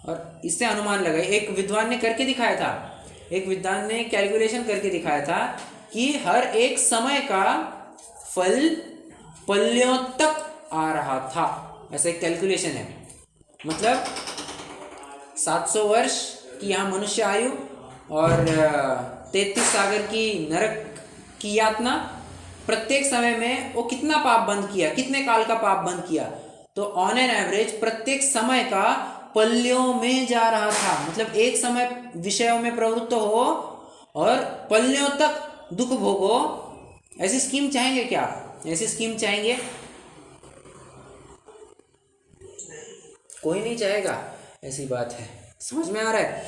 और इससे अनुमान लगाए, एक विद्वान ने करके दिखाया था, एक विद्वान ने कैलकुलेशन करके दिखाया था कि हर एक समय का फल पल्यों तक आ रहा था, ऐसा एक कैलकुलेशन है। मतलब 700 वर्ष की यहाँ मनुष्य आयु और 33 सागर की नरक की यातना, प्रत्येक समय में वो कितना पाप बंद किया, कितने काल का पाप बंद किया, तो ऑन एन एवरेज प्रत्येक समय का पल्यों में जा रहा था। मतलब एक समय विषयों में प्रवृत्त हो और पल्यों तक दुख भोगो। ऐसी स्कीम चाहेंगे क्या? ऐसी स्कीम चाहेंगे? कोई नहीं चाहेगा, ऐसी बात है। समझ में आ रहा है?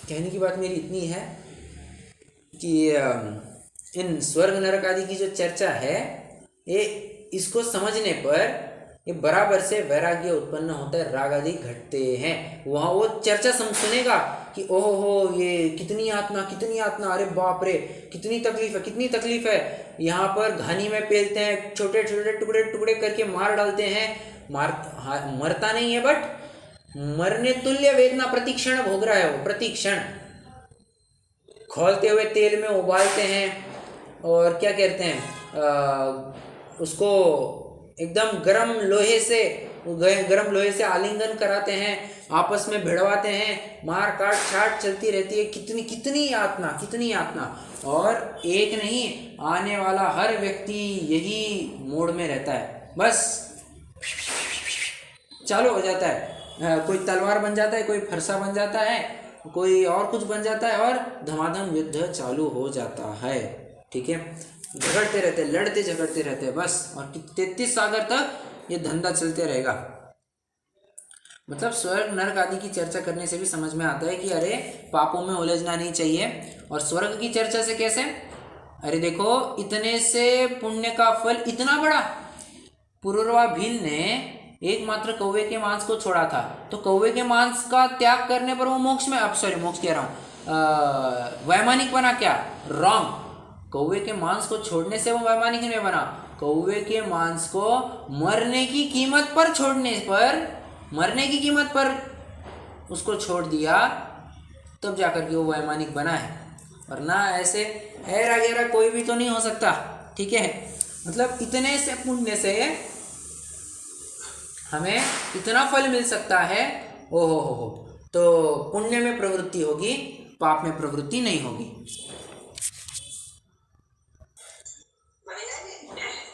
कहने की बात मेरी इतनी है कि इन स्वर्ग नरक आदि की जो चर्चा है, ये इसको समझने पर ये बराबर से वैराग्य उत्पन्न होता है, राग आदि घटते हैं। वहाँ वो चर्चा सुनेगा कि ओहो हो, ये कितनी यातना, कितनी यातना, अरे बाप रे, कितनी तकलीफ है, कितनी तकलीफ है। यहाँ पर घानी में पेलते हैं, छोटे छोटे टुकड़े टुकड़े करके मार डालते हैं, मरता नहीं है बट मरने तुल्य वेदना प्रतिक्षण भोग रहा है वो, प्रतिक्षण। खौलते हुए तेल में उबालते हैं और क्या कहते हैं, उसको एकदम गरम लोहे से आलिंगन कराते हैं, आपस में भिड़वाते हैं, मार काट छाट चलती रहती है। कितनी कितनी यातना, कितनी यातना। और एक नहीं, आने वाला हर व्यक्ति यही मोड में रहता है, बस चालू हो जाता है। कोई तलवार बन जाता है, कोई फरसा बन जाता है, कोई और कुछ बन जाता है और धमाधम युद्ध चालू हो जाता है। ठीक है, झगड़ते रहते, लड़ते झगड़ते रहते बस, और 33 सागर तक ये धंधा चलते रहेगा। मतलब स्वर्ग नरक आदि की चर्चा करने से भी समझ में आता है कि अरे पापों में उलझना नहीं चाहिए। और स्वर्ग की चर्चा से कैसे? अरे देखो, इतने से पुण्य का फल इतना बड़ा। पुरुरवा भील ने एकमात्र कौवे के मांस को छोड़ा था, तो कौवे के मांस का त्याग करने पर वो मोक्ष में, अब सॉरी मोक्ष कह रहा हूँ, वैमानिक बना क्या? रॉन्ग। कौवे के मांस को छोड़ने से वो वैमानिक नहीं बना। कौवे के मांस को मरने की कीमत पर छोड़ने पर, मरने की कीमत पर उसको छोड़ दिया, तब जाकर के वो वैमानिक बना है। वरना ऐसे ऐरा गैरा कोई भी तो नहीं हो सकता। ठीक है, मतलब इतने से पुण्य से हमें इतना फल मिल सकता है। ओहो हो, तो पुण्य में प्रवृत्ति होगी, पाप में प्रवृत्ति नहीं होगी।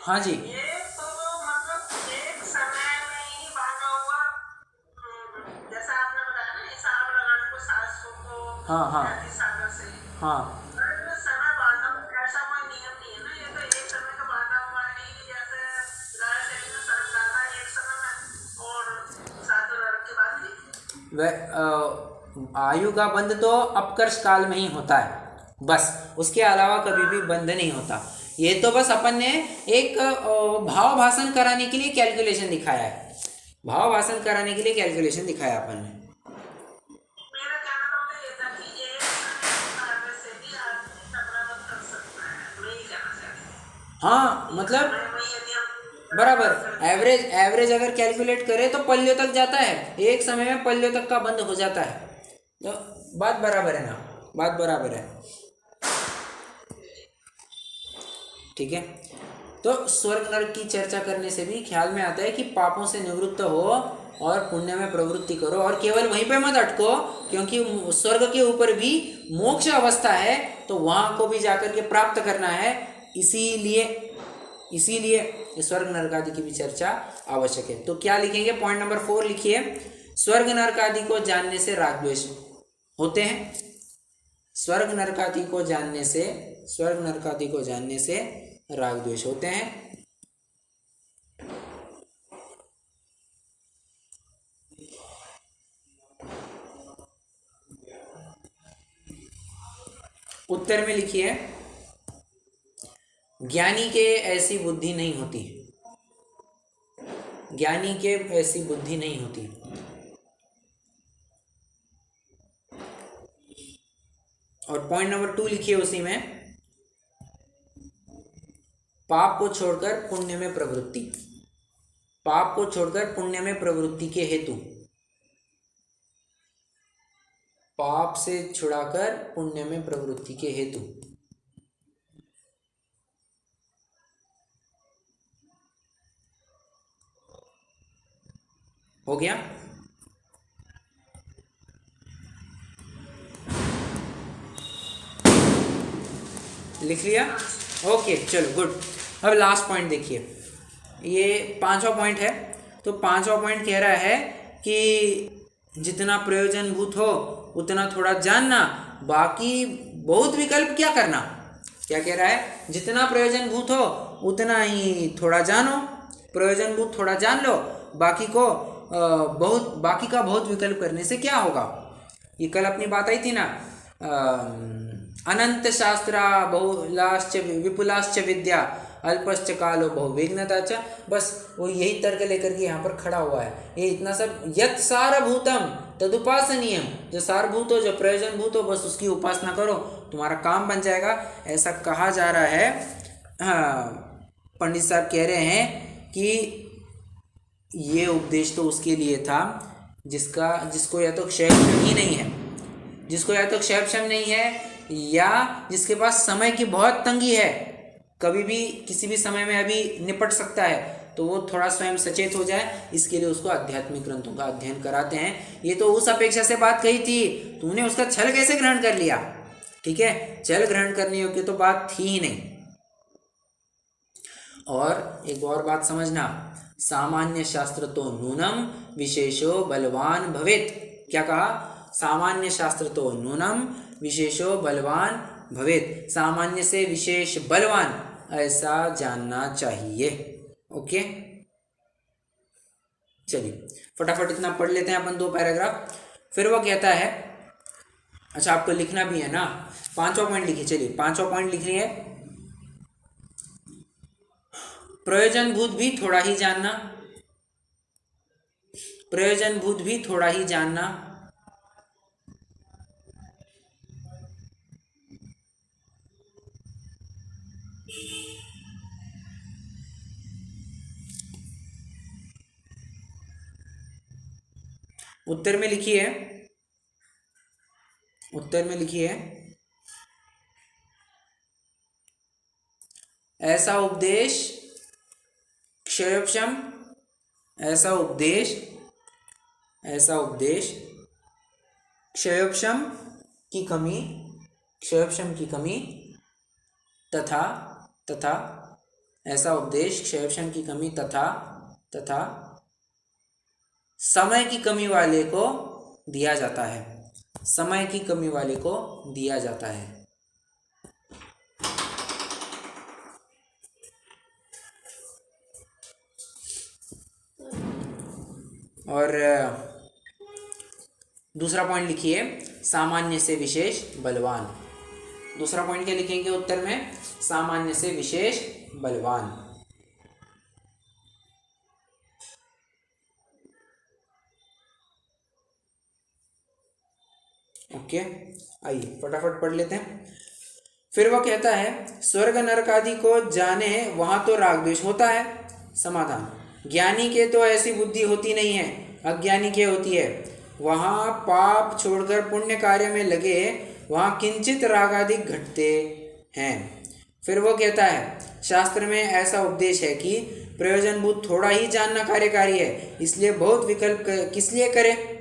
हाँ जी, ये तो मतलब एक समय में ही बांधा हुआ, जैसा आपने बताया ना, हिसाब लगाने को 700 को हाँ हाँ 33 सागर से, हाँ अरे समय बांधा ऐसा कोई नियम नहीं है ना। ये तो एक समय का बांधा हुआ है कि जैसे गाय शरीर में सर्प डालना एक समय में और 7 नरक के बाद नहीं। आयु का बंध तो अपकर्ष काल में ही होता है, बस उसके अलावा कभी भी बंध नहीं होता। ये तो बस अपन ने एक भाव भाषण कराने के लिए कैलकुलेशन दिखाया है, भाव भाषण कराने के लिए कैलकुलेशन दिखाया अपन ने। मेरा कहना तो ये था कि एक समय से भी आदमी टकराव कर सकता है, मैं ये कहना चाहती हूँ। हाँ, मतलब मैं ये नियम बराबर, एवरेज अगर कैलकुलेट करें तो पल्लियों तक जाता है, एक समय में पल्लियों तक का बंद हो जाता है। तो बात बराबर है ना, बात बराबर है। ठीक है, तो स्वर्ग नरक की चर्चा करने से भी ख्याल में आता है कि पापों से निवृत्त हो और पुण्य में प्रवृत्ति करो, और केवल वहीं पे मत अटको, क्योंकि स्वर्ग के ऊपर भी मोक्ष अवस्था है, तो वहां को भी जाकर के प्राप्त करना है। इसीलिए स्वर्ग नरक आदि की भी चर्चा आवश्यक है। तो क्या लिखेंगे? पॉइंट नंबर 4 लिखिए, स्वर्ग नरक आदि को जानने से राग द्वेष होते हैं। स्वर्ग नरक आदि को जानने से राग द्वेष होते हैं। उत्तर में लिखिए, ज्ञानी के ऐसी बुद्धि नहीं होती, ज्ञानी के ऐसी बुद्धि नहीं होती। और पॉइंट नंबर 2 लिखिए उसी में, पाप को छोड़कर पुण्य में प्रवृत्ति। पाप को छोड़कर पुण्य में प्रवृत्ति के हेतु, पाप से छुड़ाकर पुण्य में प्रवृत्ति के हेतु। हो गया? लिख लिया? ओके, चलो गुड। अब लास्ट पॉइंट देखिए, ये 5वां पॉइंट है। तो 5वां पॉइंट कह रहा है कि जितना प्रयोजनभूत हो उतना थोड़ा जानना, बाकी बहुत विकल्प क्या करना। क्या कह रहा है? जितना प्रयोजनभूत हो उतना ही थोड़ा जानो, प्रयोजनभूत थोड़ा जान लो, बाकी को बाकी का बहुत विकल्प करने से क्या होगा। ये कल अपनी बात आई थी ना, अनंत शास्त्रा बहुलाश्च विपुलाश्च विद्या अल्पश्च कालो बहुविघ्नता च। बस वो यही तर्क लेकर के यहाँ पर खड़ा हुआ है। ये इतना सब, यत् सारभूतम तदुपासनीयम, जो सारभूत हो, जो प्रयोजनभूत हो, बस उसकी उपासना करो, तुम्हारा काम बन जाएगा, ऐसा कहा जा रहा है। हाँ, पंडित साहब कह रहे हैं कि ये उपदेश तो उसके लिए था जिसको या तो क्षयक्षम ही नहीं है, जिसको या तो क्षयक्षम नहीं है, या जिसके पास समय की बहुत तंगी है, कभी भी किसी भी समय में अभी निपट सकता है, तो वो थोड़ा स्वयं सचेत हो जाए, इसके लिए उसको आध्यात्मिक ग्रंथों का अध्ययन कराते हैं। ये तो उस अपेक्षा से बात कही थी, तूने उसका छल कैसे ग्रहण कर लिया? ठीक है, छल ग्रहण करने योग्य तो बात थी ही नहीं। और एक और बात समझना, सामान्य शास्त्र तो नूनम विशेषो बलवान भवेत। क्या कहा? सामान्य शास्त्र तो नूनम विशेषो बलवान भवेत, सामान्य से विशेष बलवान, ऐसा जानना चाहिए। ओके, चलिए फटाफट इतना पढ़ लेते हैं अपन 2 पैराग्राफ। फिर वो कहता है, अच्छा आपको लिखना भी है ना, 5वां पॉइंट लिखिए। चलिए 5वां पॉइंट लिख रही है, प्रयोजनभूत भी थोड़ा ही जानना, प्रयोजनभूत भी थोड़ा ही जानना, उत्तर में लिखिए, उत्तर में लिखिए, ऐसा उपदेश क्षयक्षम, ऐसा उपदेश क्षयक्षम की कमी, क्षयक्षम की कमी तथा ऐसा उपदेश क्षयक्षम की कमी तथा समय की कमी वाले को दिया जाता है, समय की कमी वाले को दिया जाता है। और दूसरा पॉइंट लिखिए, सामान्य से विशेष बलवान। दूसरा पॉइंट क्या लिखेंगे उत्तर में? सामान्य से विशेष बलवान। ओके, आइए फटाफट पढ़ लेते हैं। फिर वह कहता है, स्वर्ग नरक आदि को जाने वहां तो राग द्वेष होता है। समाधान, ज्ञानी के तो ऐसी बुद्धि होती नहीं है, अज्ञानी के होती है। वहाँ पाप छोड़कर पुण्य कार्य में लगे, वहाँ किंचित राग आदि घटते हैं। फिर वो कहता है, शास्त्र में ऐसा उपदेश है कि प्रयोजनभूत थोड़ा ही जानना कार्यकारी है, इसलिए बहुत विकल्प किस लिए करें।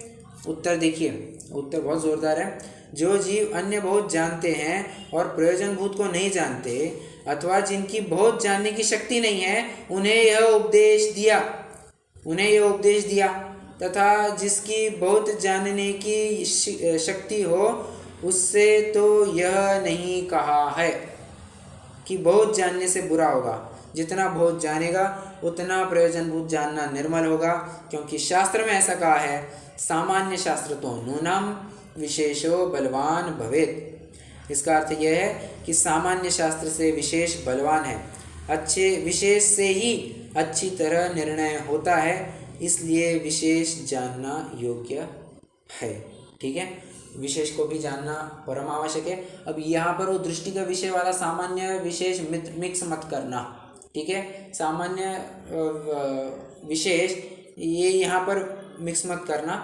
उत्तर देखिए, उत्तर बहुत जोरदार है। जो जीव अन्य बहुत जानते हैं और प्रयोजनभूत को नहीं जानते, अथवा जिनकी बहुत जानने की शक्ति नहीं है, उन्हें यह उपदेश दिया तथा जिसकी बहुत जानने की शक्ति हो, उससे तो यह नहीं कहा है कि बहुत जानने से बुरा होगा। जितना बहुत जानेगा उतना प्रयोजनभूत जानना निर्मल होगा, क्योंकि शास्त्र में ऐसा कहा है, सामान्य शास्त्र तो नूनम विशेषो बलवान भवेत। इसका अर्थ यह है कि सामान्य शास्त्र से विशेष बलवान है, अच्छे विशेष से ही अच्छी तरह निर्णय होता है, इसलिए विशेष जानना योग्य है। ठीक है, विशेष को भी जानना परम आवश्यक है। अब यहाँ पर वो दृष्टि का विषय वाला सामान्य विशेष मिक्स मत करना, ठीक है, सामान्य विशेष ये यहाँ पर मिक्स मत करना।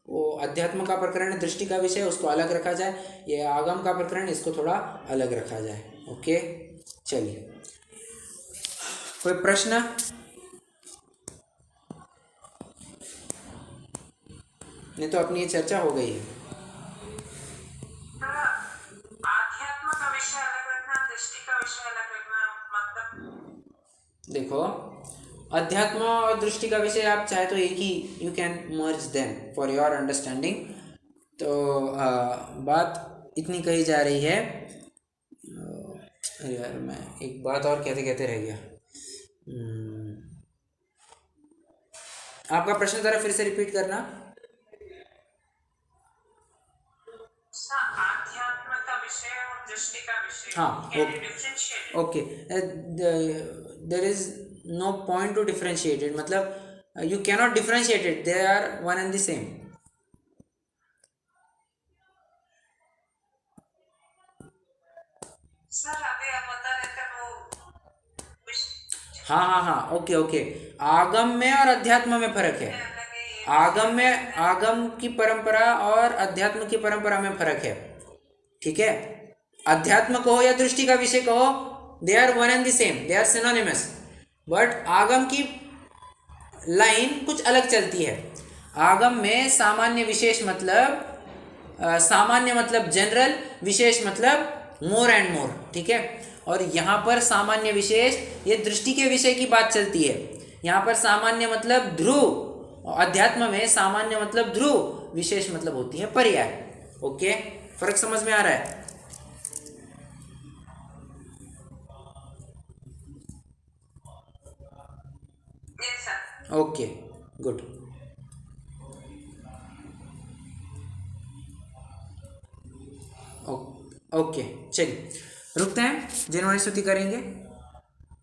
वो अध्यात्म का प्रकरण है, दृष्टि का विषय, उसको अलग रखा जाए। ये आगम का प्रकरण, इसको थोड़ा अलग रखा जाए। ओके, चलिए, कोई प्रश्न? नहीं तो अपनी ये चर्चा हो गई है। आध्यात्म का विषय अलग रखना, दृष्टि का विषय अलग रखना, मतलब देखो, अध्यात्म और दृष्टि का विषय आप चाहे तो एक ही, you can merge them for your understanding. तो बात इतनी कही जा रही है। अरे यार, मैं एक बात और कहते कहते रह गया। आपका प्रश्न जरा फिर से रिपीट करना। आध्यात्म का विषय और दृष्टि का विषय, हाँ, okay, there is no point to differentiate it, मतलब you cannot differentiate it, they are one and the same. Sir अभी आप बता रहे थे वो हाँ, ओके, आगम में और अध्यात्म में फर्क है। आगम में, आगम की परंपरा और अध्यात्म की परंपरा में फर्क है, ठीक है। अध्यात्म कहो या दृष्टि का विषय कहो, they are one and the same, they are synonymous. But आगम की लाइन कुछ अलग चलती है। आगम में सामान्य विशेष मतलब, सामान्य मतलब जनरल, विशेष मतलब मोर एंड मोर, ठीक है। और यहाँ पर सामान्य विशेष, ये दृष्टि के विषय की बात चलती है। यहाँ पर सामान्य मतलब ध्रुव, अध्यात्म में सामान्य मतलब ध्रुव, विशेष मतलब होती है पर्याय। ओके, फर्क समझ में आ रहा है? Okay, good. ओके, चलिए रुकते हैं, जिन्होंने स्तुति करेंगे।